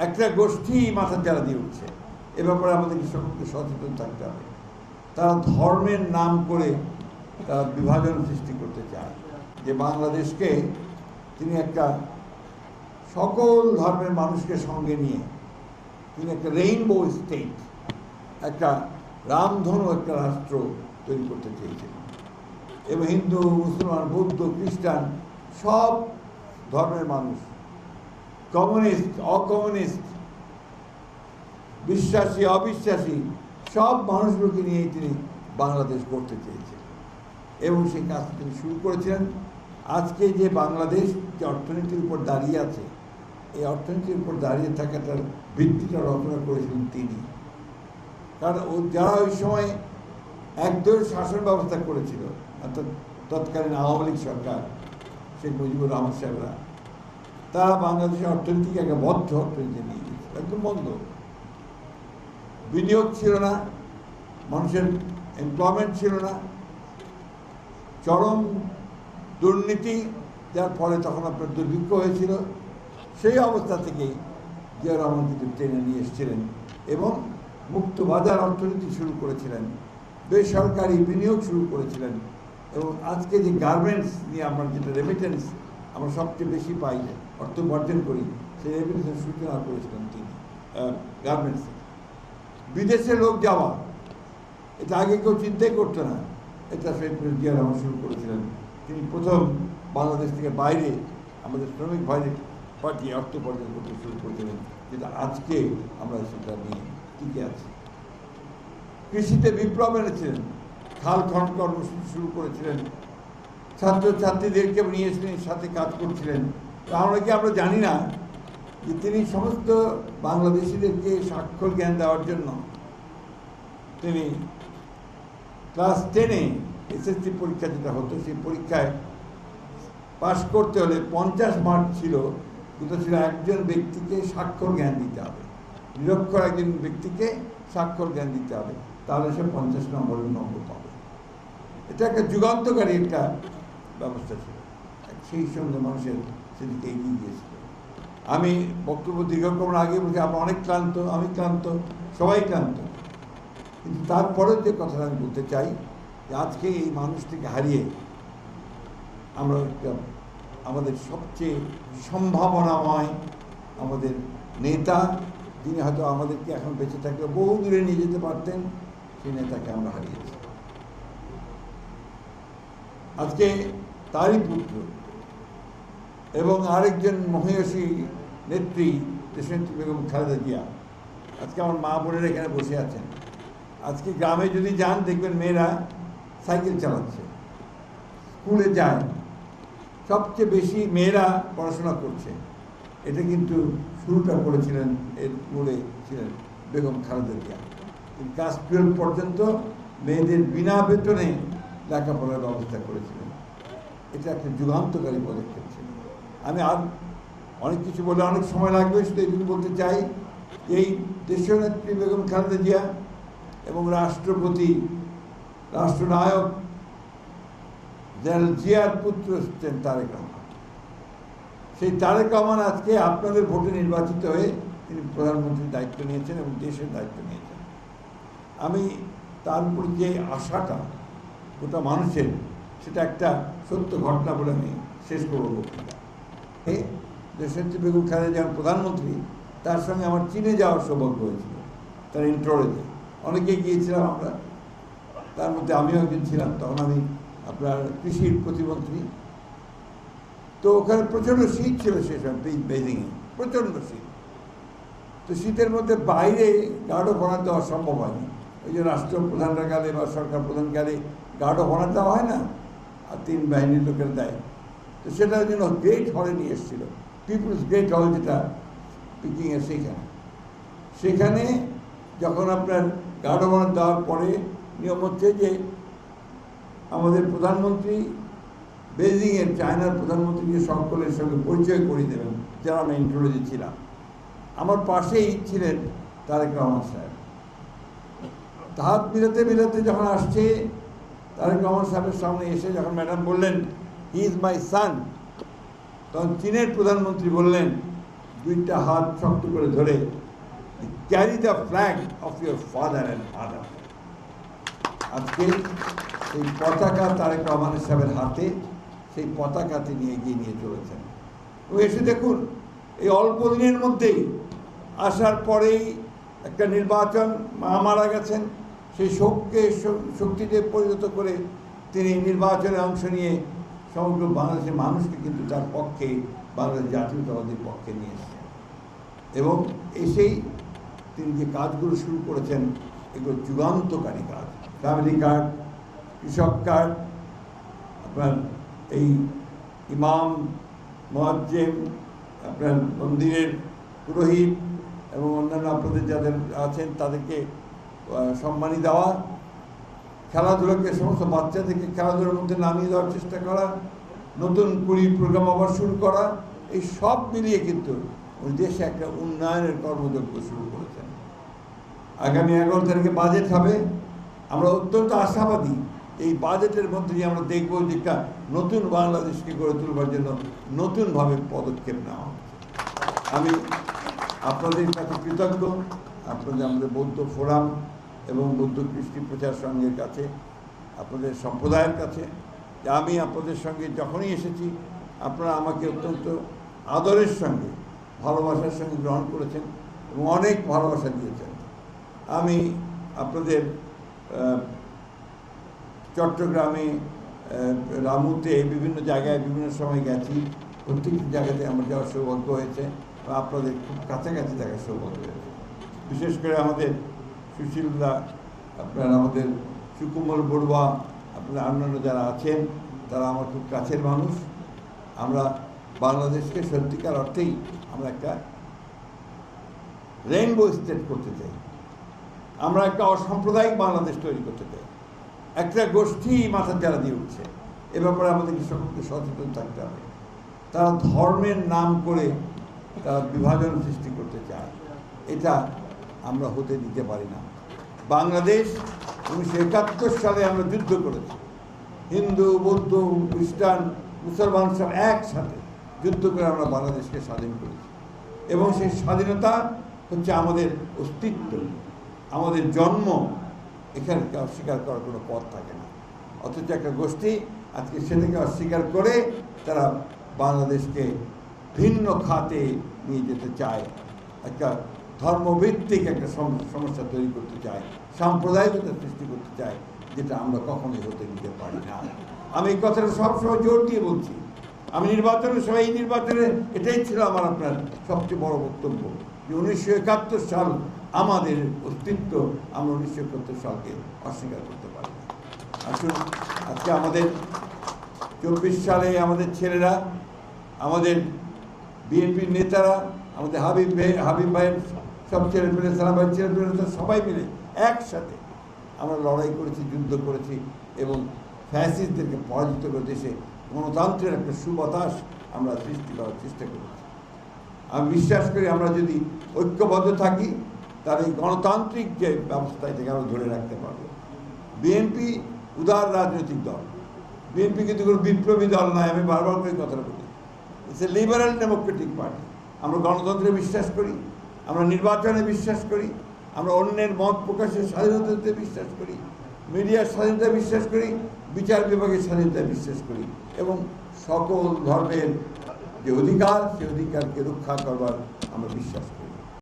একটা গোষ্ঠী মাথা চারা দিয়ে উঠছে। এ ব্যাপারে আমাদেরকে সকলকে সচেতন থাকতে হবে। তারা ধর্মের নাম করে তারা বিভাজন সৃষ্টি করতে চায়, যে বাংলাদেশকে তিনি একটা সকল ধর্মের মানুষকে সঙ্গে নিয়ে তিনি একটা রেইনবো স্টেট, একটা রামধনু একটা রাষ্ট্র তৈরি করতে চেয়েছিলেন। এবং হিন্দু, মুসলমান, বৌদ্ধ, খ্রিস্টান সব ধর্মের মানুষ, কমিউনিস্ট, অকমিউনিস্ট, বিশ্বাসী, অবিশ্বাসী সব মানুষগুলোকে নিয়েই তিনি বাংলাদেশ করতে চেয়েছিলেন এবং সেই কাজটা তিনি শুরু করেছিলেন। আজকে যে বাংলাদেশ যে অর্থনীতির উপর দাঁড়িয়ে আছে, এই অর্থনীতির উপর দাঁড়িয়ে থাকাটার ভিত্তিটা রচনা করেছিলেন তিনি। কারণ যারা ওই সময় একদলীয় শাসন ব্যবস্থা করেছিল, অর্থাৎ তৎকালীন আওয়ামী লীগ সরকার, শেখ মুজিবুর রহমান সাহেবরা, তারা বাংলাদেশের অর্থনীতিকে একটা বদ্ধ অর্থনীতি নিয়ে গেছিল, একদম বন্ধ। বিনিয়োগ ছিল না, মানুষের এমপ্লয়মেন্ট ছিল না, চরম দুর্নীতি, যার ফলে তখন আপনার দুর্ভিক্ষ হয়েছিল। সেই অবস্থা থেকেই জিয়া রহমান কিন্তু টেনে নিয়ে এসেছিলেন এবং মুক্ত বাজার অর্থনীতি শুরু করেছিলেন, বেসরকারি বিনিয়োগ শুরু করেছিলেন। এবং আজকে যে গার্মেন্টস নিয়ে আমরা যেটা রেমিটেন্স আমরা সবচেয়ে বেশি পাই, অর্থ উপার্জন করি, সেই রেমিটেন্সের সূচনা করেছিলেন তিনি গার্মেন্টস। বিদেশে লোক যাওয়া, এটা আগে কেউ চিন্তাই করতো না, এটা শেখ জিয়া রহমান শুরু করেছিলেন। তিনি প্রথম বাংলাদেশ থেকে বাইরে আমাদের শ্রমিক ভাইদের পাঠিয়ে অর্থ উপার্জন করতে শুরু করেছিলেন, যেটা আজকে আমরা সেটা নিয়ে টিকে আছি। কৃষিতে বিপ্লব এনেছিলেন, খাল খনন কর্মসূচি শুরু করেছিলেন, ছাত্রছাত্রীদেরকে নিয়েছিলেন, সাথে কাজ করছিলেন। অনেকে আমরা জানি না যে তিনি সমস্ত বাংলাদেশিদেরকে স্বাক্ষর জ্ঞান দেওয়ার জন্য তিনি ক্লাস 10-এ এসএসসি পরীক্ষা যেটা হতো, সেই পরীক্ষায় পাশ করতে হলে 50 মার্ক ছিল, কিন্তু ছিল একজন ব্যক্তিকে স্বাক্ষর জ্ঞান দিতে হবে, নিরক্ষর একজন ব্যক্তিকে স্বাক্ষর জ্ঞান দিতে হবে, তাহলে সে 50 নম্বরের নম্বর পাবে। এটা একটা যুগান্তকারী একটা ব্যবস্থা ছিল, সেই সঙ্গে মানুষের সেদিকে এগিয়ে গিয়েছিল। আমি বক্তব্য দীর্ঘক্ষণ আগে বলছি, আমরা অনেক ক্লান্ত, আমি ক্লান্ত, সবাই ক্লান্ত, কিন্তু তারপরেও যে কথাটা আমি বলতে চাই যে আজকে এই মানুষটিকে হারিয়ে আমরা আমাদের সবচেয়ে সম্ভাবনাময় আমাদের নেতা, যিনি হয়তো আমাদেরকে এখন বেঁচে থাকলে বহু দূরে নিয়ে যেতে পারতেন, সেই নেতাকে আমরা হারিয়েছি। আজকে তারই পুত্র এবং আরেকজন মহিয়সী নেত্রী দেশনেত্রী বেগম খালেদা জিয়া, আজকে আমার মা বোনেরা এখানে বসে আছেন। আজকে গ্রামে যদি যান দেখবেন মেয়েরা সাইকেল চালাচ্ছে, স্কুলে যায়, সবচেয়ে বেশি মেয়েরা পড়াশোনা করছে। এটা কিন্তু শুরুটা করেছিলেন, এর মূলে ছিলেন বেগম খালেদা জিয়া। ক্লাস 12 পর্যন্ত মেয়েদের বিনা বেতনে লেখাপড়ার ব্যবস্থা করেছিলেন। এটা একটা যুগান্তকারী পদক্ষেপ ছিল। আমি আর অনেক কিছু বলে অনেক সময় লাগবে, শুধু এটুকু বলতে চাই, এই দেশনেত্রী বেগম খালেদা জিয়া এবং রাষ্ট্রপতি, রাষ্ট্রনায়ক জেনারেল জিয়ার পুত্র হচ্ছেন তারেক রহমান। সেই তারেক রহমান আজকে আপনাদের ভোটে নির্বাচিত হয়ে তিনি প্রধানমন্ত্রীর দায়িত্ব নিয়েছেন এবং দেশের দায়িত্ব নিয়েছেন। আমি তার উপর যে আশাটা গোটা মানুষের, সেটা একটা সত্য ঘটনা বলে আমি শেষ করব বক্তৃতা। দেশনেত্রী বেগম খালেদা জিয়া প্রধানমন্ত্রী, তার সঙ্গে আমার চীনে যাওয়ার সৌভাগ্য হয়েছিল, তার ইন্ট্রোরেজে অনেকেই গিয়েছিলাম আমরা, তার মধ্যে আমিও একজন ছিলাম। তখন আমি আপনার কৃষির প্রতিমন্ত্রী। তো ওখানে প্রচণ্ড শীত ছিল সেই সময়, বেজিংয়ে প্রচণ্ড শীত। তো শীতের মধ্যে বাইরে গাঢ় ভরা দেওয়া সম্ভব হয়নি। ওই যে রাষ্ট্রপ্রধানরা গেলে বা সরকার প্রধান গেলে গাঢ় ভরা দেওয়া হয় না, আর 3 বাহিনীর লোকের দেয়। তো সেটার জন্য গ্রেট হলে নিয়ে এসেছিল, পিপুলস গ্রেট হল, যেটা পিকিংয়ের সেখানে যখন আপনার গাঢ় ভরা দেওয়ার পরে নিয়ম হচ্ছে যে আমাদের প্রধানমন্ত্রী বেজিংয়ের, চায়নার প্রধানমন্ত্রীকে সকলের সঙ্গে পরিচয় করিয়ে দেবেন, যারা আমরা ইন্ট্রোলজি ছিলাম। আমার পাশেই ছিলেন তারেক রহমান সাহেব। হাত মিলাতে মিলাতে যখন আসছে, তারেক রহমান সাহেবের সামনে এসে যখন ম্যাডাম বললেন হি ইজ মাই সান, তখন চীনের প্রধানমন্ত্রী বললেন দুইটা হাত শক্ত করে ধরে carry the flag of your father and mother. আজকে সেই পতাকা তারেক রহমান সাহেবের হাতে, সেই পতাকা তিনি এগিয়ে নিয়ে চলেছেন। এবং এসে দেখুন, এই অল্প দিনের মধ্যেই আসার পরেই একটা নির্বাচন, মা মারা গেছেন, সেই শোককে শক্তিতে পরিণত করে তিনি নির্বাচনে অংশ নিয়ে সমগ্র বাংলাদেশের মানুষকে কিন্তু তার পক্ষে, বাংলাদেশ জাতীয়তাবাদীর পক্ষে নিয়ে এসেছেন। এবং এসেই তিনি যে কাজগুলো শুরু করেছেন, এগুলো যুগান্তকারী কাজ। ফ্যামিলি কার্ড, কৃষক কার্ড, আপনার এই ইমাম, মুয়াজ্জিম, আপনার মন্দিরের পুরোহিত এবং অন্যান্য আপনাদের যাদের আছেন তাদেরকে সম্মানী দেওয়া, খেলাধুলাকে, সমস্ত বাচ্চাদেরকে খেলাধুলার মধ্যে নামিয়ে দেওয়ার চেষ্টা করা, নতুন প্রোগ্রাম আবার শুরু করা, এই সব মিলিয়ে কিন্তু ওই দেশে একটা উন্নয়নের কর্মযজ্ঞ শুরু করেছেন। আগামী 11 তারিখে বাজেট হবে। আমরা অত্যন্ত আশাবাদী এই বাজেটের মধ্যে দিয়ে আমরা দেখব যে একটা নতুন বাংলাদেশকে গড়ে তুলবার জন্য নতুনভাবে পদক্ষেপ নেওয়া হচ্ছে। আমি আপনাদের কাছে কৃতজ্ঞ, আপনাদের আমাদের বৌদ্ধ ফোরাম এবং বৌদ্ধ কৃষ্টি প্রচার সংঘের কাছে, আপনাদের সম্প্রদায়ের কাছে, যে আমি আপনাদের সঙ্গে যখনই এসেছি আপনারা আমাকে অত্যন্ত আদরের সঙ্গে, ভালোবাসার সঙ্গে গ্রহণ করেছেন এবং অনেক ভালোবাসা দিয়েছেন। আমি আপনাদের চট্টগ্রামে, রামুতে, বিভিন্ন জায়গায় বিভিন্ন সময় গেছি। প্রত্যেকটি জায়গাতে আমার যাওয়ার সৌভাগ্য হয়েছে বা আপনাদের খুব কাছাকাছি দেখার সৌভাগ্য হয়েছে। বিশেষ করে আমাদের সুশীলদা, আপনার আমাদের সুকুমল বড়ুয়া, আপনার অন্যান্য যারা আছেন তারা আমার খুব কাছের মানুষ। আমরা বাংলাদেশকে সত্যিকার অর্থেই আমরা একটা রেইনবো স্টেট করতে চাই, আমরা একটা অসাম্প্রদায়িক বাংলাদেশ তৈরি করতে চাই। একটা গোষ্ঠী মাথা চারা দিয়ে উঠছে, এ ব্যাপারে আমাদেরকে সকলকে সচেতন থাকতে হবে। তারা ধর্মের নাম করে তারা বিভাজন সৃষ্টি করতে চায়, এটা আমরা হতে দিতে পারি না। বাংলাদেশ 1971 সালে আমরা যুদ্ধ করেছি, হিন্দু, বৌদ্ধ, খ্রিস্টান, মুসলমান সব একসাথে যুদ্ধ করে আমরা বাংলাদেশকে স্বাধীন করেছি। এবং সেই স্বাধীনতা হচ্ছে আমাদের অস্তিত্ব, আমাদের জন্ম। এখানে অস্বীকার করার কোনো পথ থাকে না। অথচ একটা গোষ্ঠী আজকে সেটাকে অস্বীকার করে তারা বাংলাদেশকে ভিন্ন খাতে নিয়ে যেতে চায়, একটা ধর্মভিত্তিক একটা সমস্যা তৈরি করতে চায়, সাম্প্রদায়িকতা সৃষ্টি করতে চায়, যেটা আমরা কখনোই হতে দিতে পারি না। আমি এই কথাটা সবসময় জোর দিয়ে বলছি। আমি নির্বাচনের সময়, এই নির্বাচনে এটাই ছিল আমার আপনার সবচেয়ে বড় বক্তব্য, যে 1971 সাল আমাদের অস্তিত্ব, আমরা 1971 সালকে অস্বীকার করতে পারি না। আসুন, আজকে আমাদের 24 সালে আমাদের ছেলেরা, আমাদের বিএনপির নেতারা, আমাদের হাবিব ভাইয়ের সব ছেলেপেলে, সালাম ভাইয়ের ছেলেপেলে, সবাই মিলে একসাথে আমরা লড়াই করেছি, যুদ্ধ করেছি এবং ফ্যাসিস্টদেরকে পরাজিত করে দেশে গণতন্ত্রের একটা সুবাতাস আমরা সৃষ্টি করার চেষ্টা করেছি। আমি বিশ্বাস করি আমরা যদি ঐক্যবদ্ধ থাকি তাহলে এই গণতান্ত্রিক যে ব্যবস্থা এটাকে আমরা ধরে রাখতে পারবো। বিএনপি উদার রাজনৈতিক দল, বিএনপি কিন্তু কোনো বিপ্লবী দল নয়। আমি বারবার করে কথাটা বলি, it's a liberal Democratic party. আমরা গণতন্ত্রে বিশ্বাস করি, আমরা নির্বাচনে বিশ্বাস করি, আমরা অন্যের মত প্রকাশের স্বাধীনতাতে বিশ্বাস করি, মিডিয়ার স্বাধীনতা বিশ্বাস করি, বিচার বিভাগের স্বাধীনতা বিশ্বাস করি এবং সকল ধর্মের যে অধিকার, সেই অধিকারকে রক্ষা করবার আমরা বিশ্বাস করি।